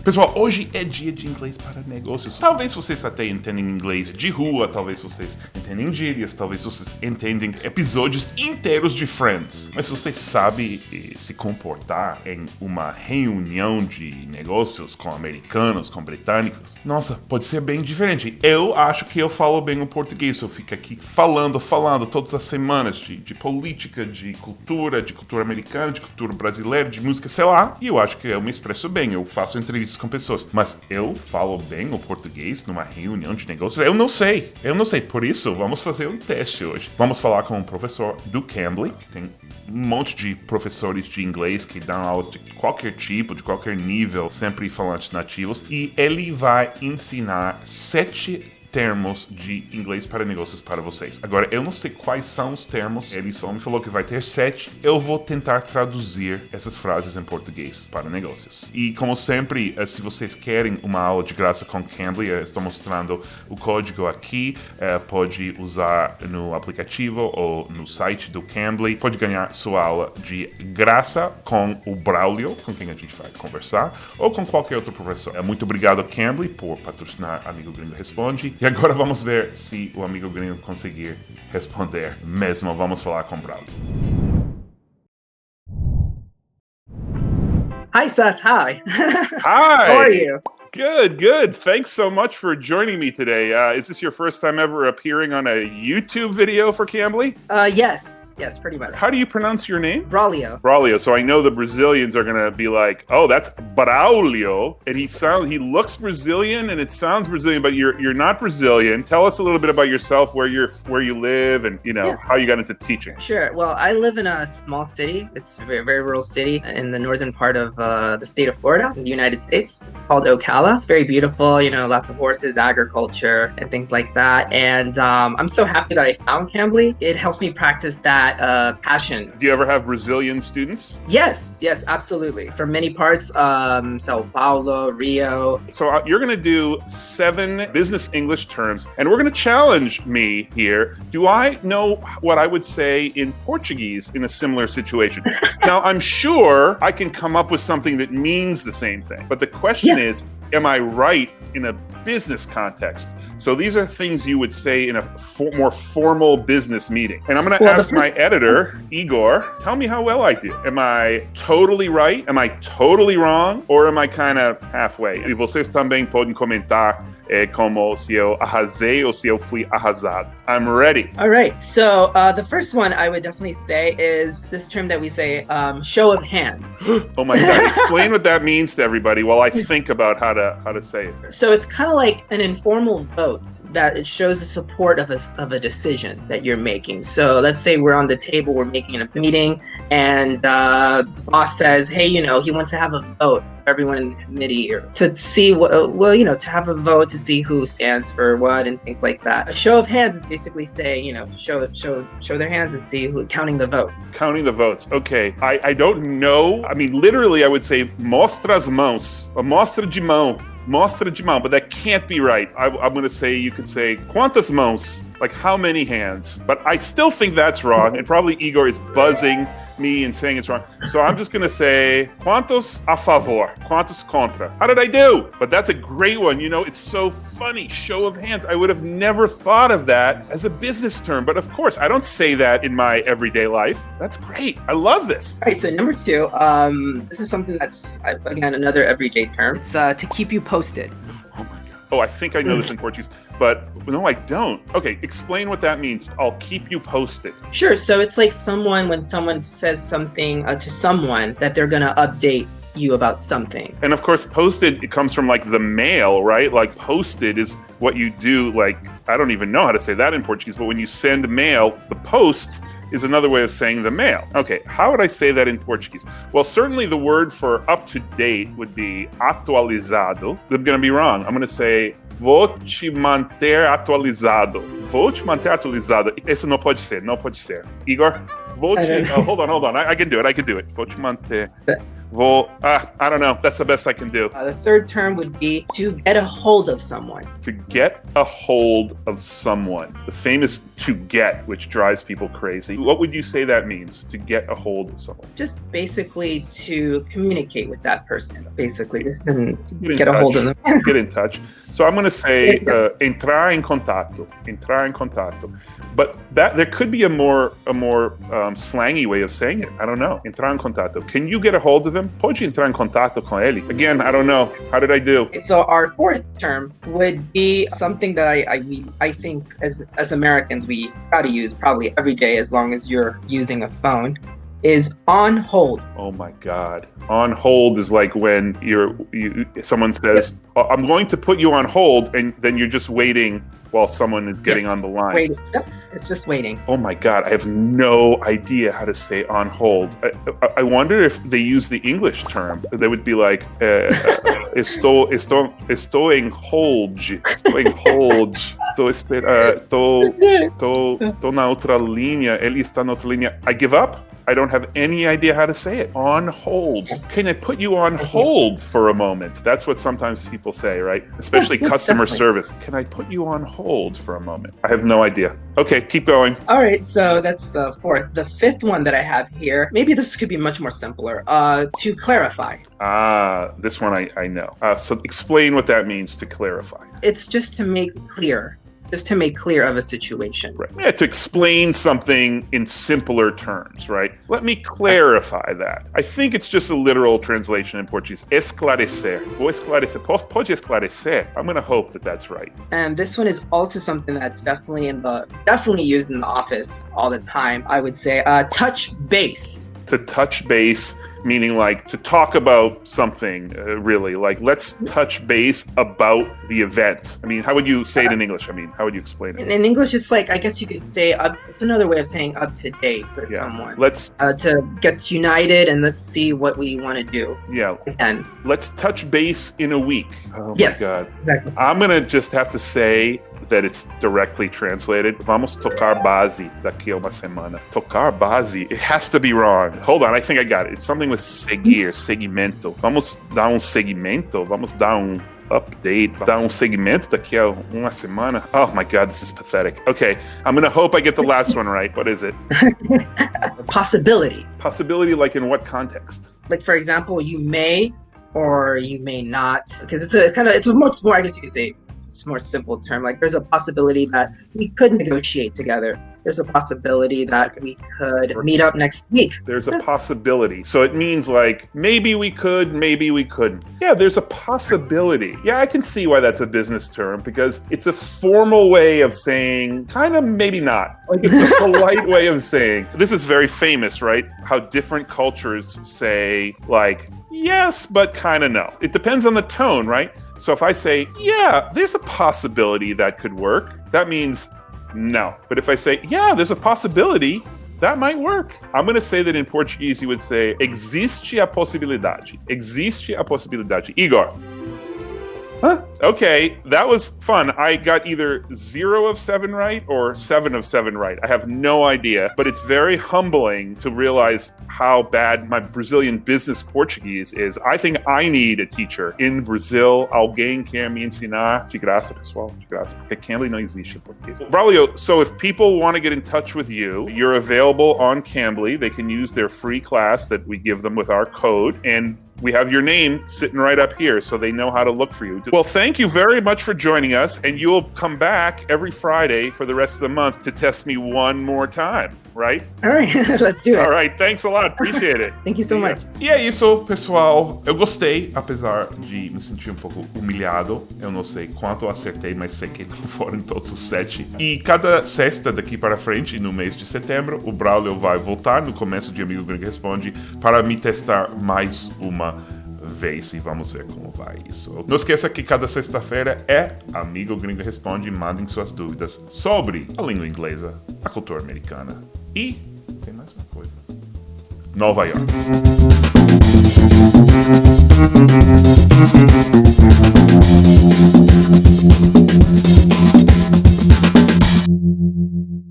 Pessoal, hoje é dia de inglês para negócios. Talvez vocês até entendem inglês de rua, talvez vocês entendem gírias, talvez vocês entendem episódios inteiros de Friends. Mas você sabe se comportar em uma reunião de negócios com americanos, com britânicos? Nossa, pode ser bem diferente. Eu acho que eu falo bem o português. Eu fico aqui falando todas as semanas de política, de cultura americana, de cultura brasileira, de música, sei lá. E eu acho que eu me expresso bem. Eu faço entrevistas com pessoas, mas eu falo bem o português numa reunião de negócios? Eu não sei, por isso vamos fazer um teste hoje. Vamos falar com um professor do Cambly, que tem um monte de professores de inglês que dão aulas de qualquer tipo, de qualquer nível, sempre falantes nativos, e ele vai ensinar 7 termos de inglês para negócios para vocês. Agora, eu não sei quais são os termos, ele só me falou que vai ter 7. Eu vou tentar traduzir essas frases em português para negócios. E como sempre, se vocês querem uma aula de graça com Cambly, eu estou mostrando o código aqui, pode usar no aplicativo ou no site do Cambly, pode ganhar sua aula de graça com o Braulio, com quem a gente vai conversar, ou com qualquer outro professor. Muito obrigado, Cambly, por patrocinar Amigo Gringo Responde. E agora vamos ver se o Amigo Gringo conseguir responder mesmo. Vamos falar com o Braulio. Hi, Seth. Hi. Hi. How are you? Good. Thanks so much for joining me today. Is this your first time ever appearing on a YouTube video for Cambly? Yes, pretty much. How do you pronounce your name? Braulio. So I know the Brazilians are gonna be like, oh, that's Braulio, and he looks Brazilian and it sounds Brazilian, but you're not Brazilian. Tell us a little bit about yourself, where you live, and how you got into teaching. Sure. Well, I live in a small city. It's a very, very rural city in the northern part of the state of Florida in the United States. It's called Ocala. It's very beautiful. Lots of horses, agriculture, and things like that. And I'm so happy that I found Cambly. It helps me practice that passion. Do you ever have Brazilian students? Yes, absolutely. From many parts, Sao Paulo, Rio. So you're going to do 7 business English terms, and we're going to challenge me here. Do I know what I would say in Portuguese in a similar situation? Now, I'm sure I can come up with something that means the same thing, but the question is, am I right in a business context? So these are things you would say in a more formal business meeting. And I'm going to ask my editor, Igor, tell me how well I did. Am I totally right? Am I totally wrong? Or am I kind of halfway? E vocês também podem comentar como se eu arrasei ou se eu fui arrasado. I'm ready. All right. So the first one I would definitely say is this term that we say, show of hands. Oh my God. Explain what that means to everybody while I think about how to say it. So it's kind of like an informal vote that it shows the support of a decision that you're making. So let's say we're on the table, we're making a meeting, and the boss says, hey, he wants to have a vote. Everyone in the committee, or to see to have a vote to see who stands for what and things like that. A show of hands is basically saying, show their hands and see who, counting the votes. Counting the votes. Okay. I don't know. I mean, literally, I would say mostra as mãos. Mostra de mão. Mostra de mão, but that can't be right. I'm going to say, you could say, quantas mãos? Like, how many hands? But I still think that's wrong, and probably Igor is buzzing me and saying it's wrong. So I'm just going to say, quantos a favor? Quantos contra? How did I do? But that's a great one. It's so funny. Show of hands. I would have never thought of that as a business term. But of course, I don't say that in my everyday life. That's great. I love this. All right, so number 2, this is something that's, again, another everyday term. It's to keep you posted. Oh my God. Oh, I think I know this in Portuguese. But no, I don't. Okay, explain what that means. I'll keep you posted. Sure. So it's like when someone says something to someone that they're going to update you about something. And of course, posted, it comes from like the mail, right? Like posted is what you do. Like, I don't even know how to say that in Portuguese, but when you send mail, the post is another way of saying the mail. Okay, how would I say that in Portuguese? Well, certainly the word for up to date would be atualizado. I'm going to be wrong. I'm going to say vou te manter atualizado. vou te manter atualizado. Esse não pode ser. Igor, vou te... hold on. I can do it. Vou te manter... I don't know. That's the best I can do. The third term would be to get a hold of someone. To get a hold of someone. The famous to get, which drives people crazy. What would you say that means, to get a hold of someone? Just basically to communicate with that person. Basically, just to get a hold of them. Get in touch. So I'm going to say entrar em contato. But there could be a more slangy way of saying it. I don't know. Entrar em contato. Can you get a hold of him? Pode entrar em contato com ele? Again, I don't know. How did I do? So our fourth term would be something that I think as Americans we try to use probably every day as long as you're using a phone, is on hold. Oh my God. On hold is like when someone says, I'm going to put you on hold, and then you're just waiting while someone is getting on the line. Waiting. Yep. It's just waiting. Oh my God, I have no idea how to say on hold. I wonder if they use the English term. They would be like, estou em hold. Estou na outra linha. Ele está na outra linha. I give up. I don't have any idea how to say it. On hold. Can I put you on hold for a moment? That's what sometimes people say, right? Especially customer service. Can I put you on hold for a moment? I have no idea. Okay, keep going. All right, so that's the fourth. The fifth one that I have here, maybe this could be much more simpler. To clarify. This one I know. So explain what that means, to clarify. It's just to make clear. Just to make clear of a situation. Right. Yeah, to explain something in simpler terms, right? Let me clarify that. I think it's just a literal translation in Portuguese. Esclarecer. Vou esclarecer. Pode esclarecer. I'm going to hope that that's right. And this one is also something that's definitely used in the office all the time. I would say touch base. To touch base, meaning like to talk about something, really. Like, let's touch base about the event. I mean, how would you say it in English? I mean, how would you explain it? In English, it's like, I guess you could say, it's another way of saying up to date with someone. Let's to get united and let's see what we want to do. Yeah. Again. Let's touch base in a week. Oh yes, my God. Exactly. I'm going to just have to say that it's directly translated. Vamos tocar base daqui a uma semana. Tocar base? It has to be wrong. Hold on, I think I got it. It's something with seguir, segmento. Vamos dar segmento? Vamos dar update, dar segmento daqui a uma semana. Oh my God, this is pathetic. Okay, I'm gonna hope I get the last one right. What is it? Possibility. Possibility, like in what context? Like, for example, you may or you may not, because it's a much more, I guess you could say, it's a more simple term. Like, there's a possibility that we could negotiate together. There's a possibility that we could meet up next week. There's a possibility. So it means like, maybe we could, maybe we couldn't. Yeah, there's a possibility. Yeah, I can see why that's a business term, because it's a formal way of saying kind of maybe not. Like, it's a polite way of saying. This is very famous, right? How different cultures say like, yes, but kind of no. It depends on the tone, right? So if I say, yeah, there's a possibility that could work, that means no. But if I say, yeah, there's a possibility, that might work. I'm going to say that in Portuguese, you would say, existe a possibilidade. Existe a possibilidade. Igor. Huh? Okay, that was fun. I got either 0 of 7 right or 7 of 7 right. I have no idea, but it's very humbling to realize how bad my Brazilian business Portuguese is. I think I need a teacher in Brazil. Alguém quer me ensinar. De graça, pessoal. De graça. Porque Cambly não existe em português. Braulio, so if people want to get in touch with you, you're available on Cambly. They can use their free class that we give them with our code, and we have your name sitting right up here so they know how to look for you. Well, thank you very much for joining us, and you'll come back every Friday for the rest of the month to test me one more time, right? All right, let's do it. All right, thanks a lot. Appreciate it. Thank you so much. E é isso, pessoal. Eu gostei, apesar de me sentir um pouco humilhado. Eu não sei quanto eu acertei, mas sei que não foram todos os 7. E cada sexta daqui para frente, no mês de setembro, o Braulio vai voltar no começo de Amigo Gringo Responde para me testar mais uma vez, e vamos ver como vai isso. Não esqueça que cada sexta-feira é Amigo Gringo Responde. Mandem suas dúvidas sobre a língua inglesa, a cultura americana e tem mais uma coisa: Nova York.